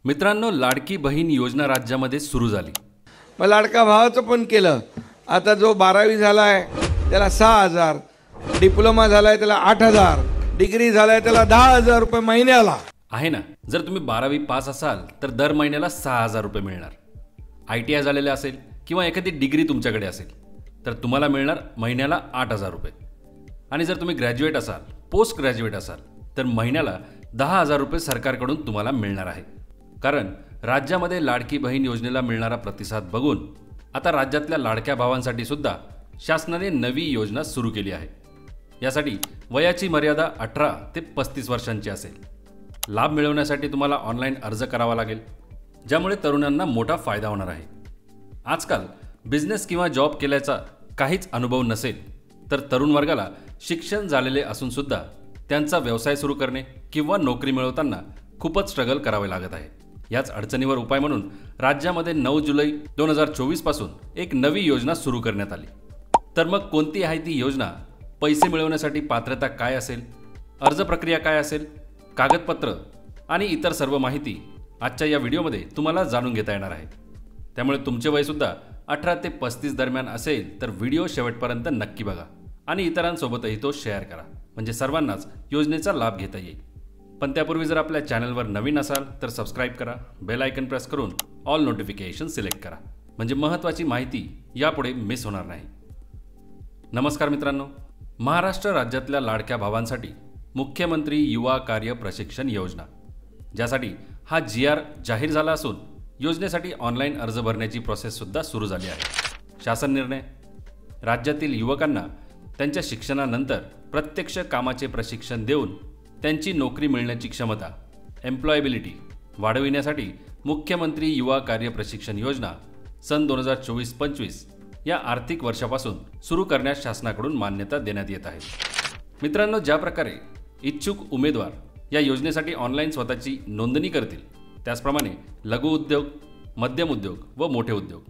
मित्रांनो, लाडकी बहीण योजना राज्यामध्ये सुरू झाली. मग लाडका भावाचं पण केलं. आता जो 12वी झाला आहे त्याला 6,000, डिप्लोमा झाला आहे त्याला 8,000, डिग्री झाला आहे त्याला 10,000 रुपये महिन्याला आहे ना. जर तुम्ही 12वी पास असाल तर दर महिन्याला 6,000 रुपये मिळणार. ITI झालेले असेल किंवा एखादी डिग्री तुमच्याकडे असेल तर तुम्हाला मिळणार महिन्याला 8,000 रुपये. आणि जर तुम्ही ग्रॅज्युएट असाल, पोस्ट ग्रॅज्युएट असाल तर महिन्याला 10,000 रुपये सरकारकडून तुम्हाला मिळणार आहे. कारण राज्यामध्ये लाडकी बहीण योजनेला मिळणारा प्रतिसाद बघून आता राज्यातल्या लाडक्या भावांसाठी सुद्धा शासनाने नवी योजना सुरू केली आहे. यासाठी वयाची मर्यादा 18 ते 35 वर्षांची असेल. लाभ मिळवण्यासाठी तुम्हाला ऑनलाईन अर्ज करावा लागेल, ज्यामुळे तरुणांना मोठा फायदा होणार आहे. आजकाल बिझनेस किंवा जॉब केल्याचा काहीच अनुभव नसेल तर तरुण वर्गाला शिक्षण झालेले असून सुद्धा त्यांचा व्यवसाय सुरू करणे किंवा नोकरी मिळवताना खूपच स्ट्रगल करावे लागत आहे. याच अडचणीवर उपाय म्हणून राज्यामध्ये 9 जुलै 2024 पासून एक नवी योजना सुरू करण्यात आली. तर मग कोणती आहे ती योजना? पैसे मिळवण्यासाठी पात्रता काय असेल, अर्ज प्रक्रिया काय असेल, कागदपत्र आणि इतर सर्व माहिती आजच्या या व्हिडिओमध्ये तुम्हाला जाणून घेता येणार आहे. त्यामुळे तुमचे वयसुद्धा 18 ते 35 दरम्यान असेल तर व्हिडिओ शेवटपर्यंत नक्की बघा आणि इतरांसोबतही तो शेअर करा, म्हणजे सर्वांनाच योजनेचा लाभ घेता येईल. पण त्यापूर्वी जर आपल्या चॅनलवर नवीन असाल तर सबस्क्राईब करा, बेल आयकन प्रेस करून ऑल नोटिफिकेशन सिलेक्ट करा, म्हणजे महत्त्वाची माहिती यापुढे मिस होणार नाही. नमस्कार मित्रांनो, महाराष्ट्र राज्यातल्या लाडक्या भावांसाठी मुख्यमंत्री युवा कार्य प्रशिक्षण योजना, ज्यासाठी हा GR जाहीर झाला असून योजनेसाठी ऑनलाईन अर्ज भरण्याची प्रोसेससुद्धा सुरू झाली आहे. शासन निर्णय: राज्यातील युवकांना त्यांच्या शिक्षणानंतर प्रत्यक्ष कामाचे प्रशिक्षण देऊन त्यांची नोकरी मिळण्याची क्षमता एम्प्लॉयबिलिटी वाढविण्यासाठी मुख्यमंत्री युवा कार्य प्रशिक्षण योजना सन 2024-25 या आर्थिक वर्षापासून सुरू करण्यास शासनाकडून मान्यता देण्यात येत आहे. मित्रांनो, ज्या प्रकारे इच्छुक उमेदवार या योजनेसाठी ऑनलाईन स्वतःची नोंदणी करतील, त्याचप्रमाणे लघु उद्योग, मध्यम उद्योग व मोठे उद्योग,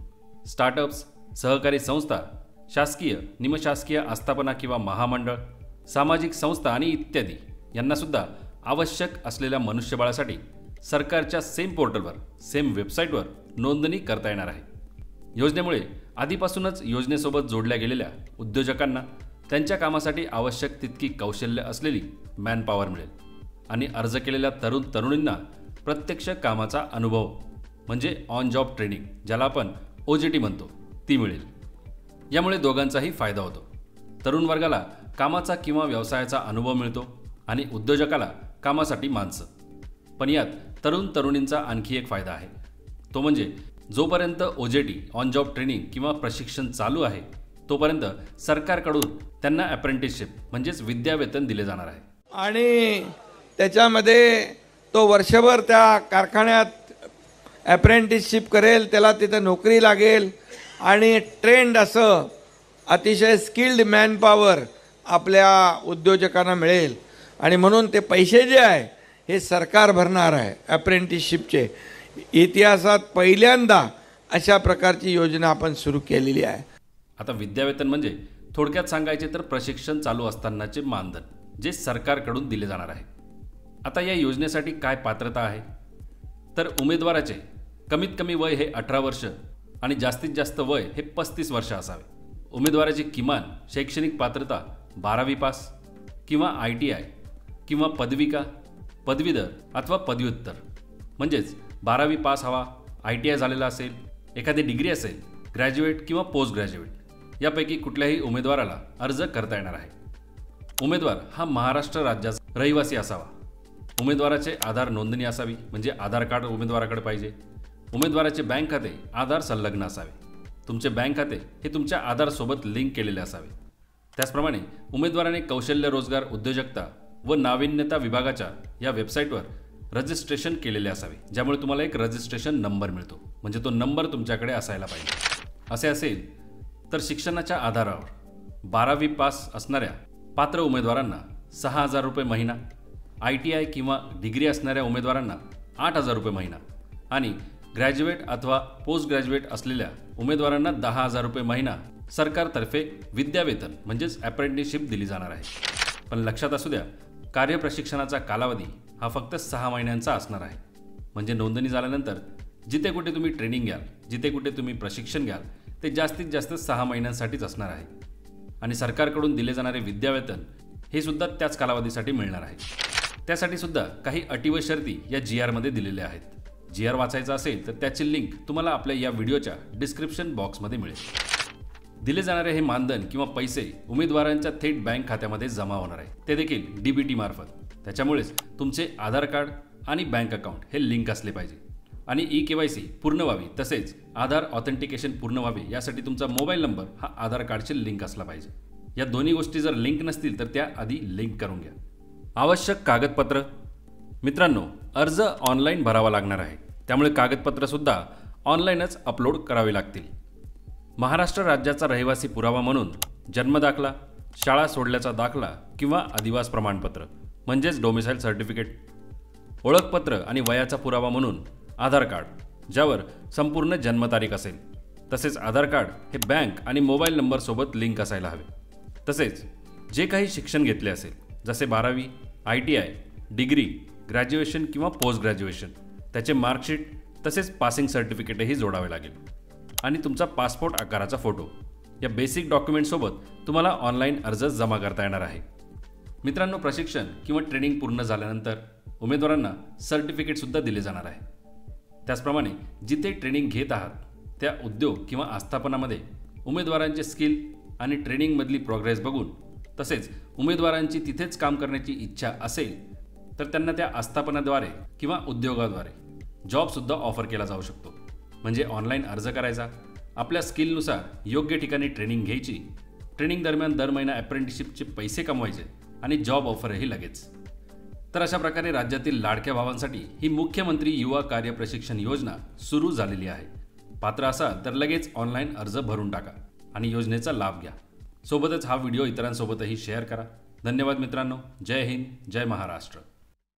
स्टार्टअप्स, सहकारी संस्था, शासकीय, निमशासकीय आस्थापना किंवा महामंडळ, सामाजिक संस्था आणि इत्यादी यांनासुद्धा आवश्यक असलेल्या मनुष्यबळासाठी सरकारच्या सेम पोर्टलवर, सेम वेबसाईटवर नोंदणी करता येणार आहे. योजनेमुळे आधीपासूनच योजनेसोबत जोडल्या गेलेल्या उद्योजकांना त्यांच्या कामासाठी आवश्यक तितकी कौशल्य असलेली मॅनपॉवर मिळेल आणि अर्ज केलेल्या तरुणींना प्रत्यक्ष कामाचा अनुभव म्हणजे ऑन जॉब ट्रेनिंग, ज्याला आपण OJT म्हणतो, ती मिळेल. यामुळे दोघांचाही फायदा होतो. तरुण वर्गाला कामाचा किंवा व्यवसायाचा अनुभव मिळतो आणि उद्योजकाला कामासाठी माणसं. पण यात तरुणींचा आणखी एक फायदा आहे, तो म्हणजे जोपर्यंत OJT ऑन जॉब ट्रेनिंग किंवा प्रशिक्षण चालू आहे तोपर्यंत सरकारकडून त्यांना अप्रेंटिसशिप म्हणजेच विद्यावेतन दिले जाणार आहे. आणि त्याच्यामध्ये तो वर्षभर त्या कारखान्यात अप्रेंटिसशिप करेल, त्याला तिथं नोकरी लागेल आणि ट्रेंड असं अतिशय स्किल्ड मॅनपॉवर आपल्या उद्योजकांना मिळेल. आणि म्हणून ते पैसे जे आहे हे सरकार भरणार आहे. अप्रेंटिसशिपचे इतिहासात पहिल्यांदा अशा प्रकारची योजना आपण सुरू केलेली आहे. आता विद्यावेतन म्हणजे थोडक्यात सांगायचे तर प्रशिक्षण चालू असतानाचे मानधन, जे सरकारकडून दिले जाणार आहे. आता या योजनेसाठी काय पात्रता आहे तर उमेदवाराचे कमीत कमी वय हे 18 वर्ष आणि जास्तीत जास्त वय हे 35 वर्ष असावे. उमेदवाराची किमान शैक्षणिक पात्रता 12वी पास किंवा ITI किंवा पदविका, पदवीधर अथवा पदव्युत्तर, म्हणजेच 12वी पास हवा, ITI झालेला असेल, एखादी डिग्री असेल, ग्रॅज्युएट किंवा पोस्ट ग्रॅज्युएट यापैकी कुठल्याही उमेदवाराला अर्ज करता येणार आहे. उमेदवार हा महाराष्ट्र राज्याचा रहिवासी असावा. उमेदवाराचे आधार नोंदणी असावी, म्हणजे आधार कार्ड उमेदवाराकडे पाहिजे. उमेदवाराचे बँक खाते आधार संलग्न असावे. तुमचे बँक खाते हे तुमच्या आधारसोबत लिंक केलेले असावे. त्याचप्रमाणे उमेदवाराने कौशल्य रोजगार उद्योजकता व नाविन्यता विभागाच्या या वेबसाईटवर रजिस्ट्रेशन केलेले असावे, ज्यामुळे तुम्हाला एक रजिस्ट्रेशन नंबर मिळतो, म्हणजे तो नंबर तुमच्याकडे असायला पाहिजे. असे असेल तर शिक्षणाच्या आधारावर 12वी पास असणाऱ्या पात्र उमेदवारांना 6,000 रुपये महिना, ITI किंवा डिग्री असणाऱ्या उमेदवारांना 8,000 रुपये महिना आणि ग्रॅज्युएट अथवा पोस्ट ग्रॅज्युएट असलेल्या उमेदवारांना 10,000 रुपये महिना सरकारतर्फे विद्यावेतन म्हणजेच अप्रेंटिसशिप दिली जाणार आहे. पण लक्षात असू द्या, कार्यप्रशिक्षणाचा कालावधी हा फक्त 6 महिन्यांचा असणार आहे. म्हणजे नोंदणी झाल्यानंतर जिथे कुठे तुम्ही ट्रेनिंग घ्याल, जिथे कुठे तुम्ही प्रशिक्षण घ्याल, ते जास्तीत जास्त 6 महिन्यांसाठीच असणार आहे. आणि सरकारकडून दिले जाणारे विद्यावेतन हे सुद्धा त्याच कालावधीसाठी मिळणार आहे. त्यासाठी सुद्धा काही अटी व शर्ती या GR मध्ये दिलेल्या आहेत. GR वाचायचा असेल तर त्याची लिंक तुम्हाला आपल्या या व्हिडिओच्या डिस्क्रिप्शन बॉक्समध्ये मिळेल. दिले जाणारे हे मानधन किंवा पैसे उमेदवारांच्या थेट बँक खात्यामध्ये जमा होणार आहे, ते देखील DBT मार्फत. त्याच्यामुळेच तुमचे आधार कार्ड आणि बँक अकाउंट हे लिंक असले पाहिजे आणि eKYC पूर्ण व्हावी, तसेच आधार ऑथेंटिकेशन पूर्ण व्हावे यासाठी तुमचा मोबाईल नंबर हा आधार कार्डशी लिंक असला पाहिजे. या दोन्ही गोष्टी जर लिंक नसतील तर त्या आधी लिंक करून घ्या. आवश्यक कागदपत्र. मित्रांनो, अर्ज ऑनलाईन भरावा लागणार आहे, त्यामुळे कागदपत्रसुद्धा ऑनलाईनच अपलोड करावी लागतील. महाराष्ट्र राज्याचा रहिवासी पुरावा म्हणून जन्मदाखला, शाळा सोडल्याचा दाखला किंवा अधिवास प्रमाणपत्र म्हणजेच डोमिसाईल सर्टिफिकेट, ओळखपत्र आणि वयाचा पुरावा म्हणून आधार कार्ड, ज्यावर संपूर्ण जन्मतारीख असेल. तसेच आधार कार्ड हे बँक आणि मोबाईल नंबरसोबत लिंक असायला हवे. तसेच जे काही शिक्षण घेतले असेल, जसे 12वी, ITI, डिग्री, ग्रॅज्युएशन किंवा पोस्ट ग्रॅज्युएशन, त्याचे मार्कशीट तसेच पासिंग सर्टिफिकेटही जोडावे लागेल. आणि तुमचा पासपोर्ट आकाराचा फोटो या बेसिक डॉक्युमेंटसोबत तुम्हाला ऑनलाईन अर्ज जमा करता येणार आहे. मित्रांनो, प्रशिक्षण किंवा ट्रेनिंग पूर्ण झाल्यानंतर उमेदवारांना सर्टिफिकेटसुद्धा दिले जाणार आहे. त्याचप्रमाणे जिथे ट्रेनिंग घेत आहात त्या उद्योग किंवा आस्थापनामध्ये उमेदवारांचे स्किल आणि ट्रेनिंगमधली प्रोग्रेस बघून, तसेच उमेदवारांची तिथेच काम करण्याची इच्छा असेल तर त्यांना त्या आस्थापनाद्वारे किंवा उद्योगाद्वारे जॉबसुद्धा ऑफर केला जाऊ शकतो. म्हणजे ऑनलाईन अर्ज करायचा, आपल्या स्किलनुसार योग्य ठिकाणी ट्रेनिंग घ्यायची, ट्रेनिंग दरम्यान दर महिना अप्रेंटिसशिपचे पैसे कमवायचे आणि जॉब ऑफरही लगेच. तर अशा प्रकारे राज्यातील लाडक्या भावांसाठी ही मुख्यमंत्री युवा कार्य प्रशिक्षण योजना सुरू झालेली आहे. पात्र असाल तर लगेच ऑनलाईन अर्ज भरून टाका आणि योजनेचा लाभ घ्या. सोबतच हा व्हिडिओ इतरांसोबतही शेअर करा. धन्यवाद मित्रांनो. जय हिंद, जय महाराष्ट्र.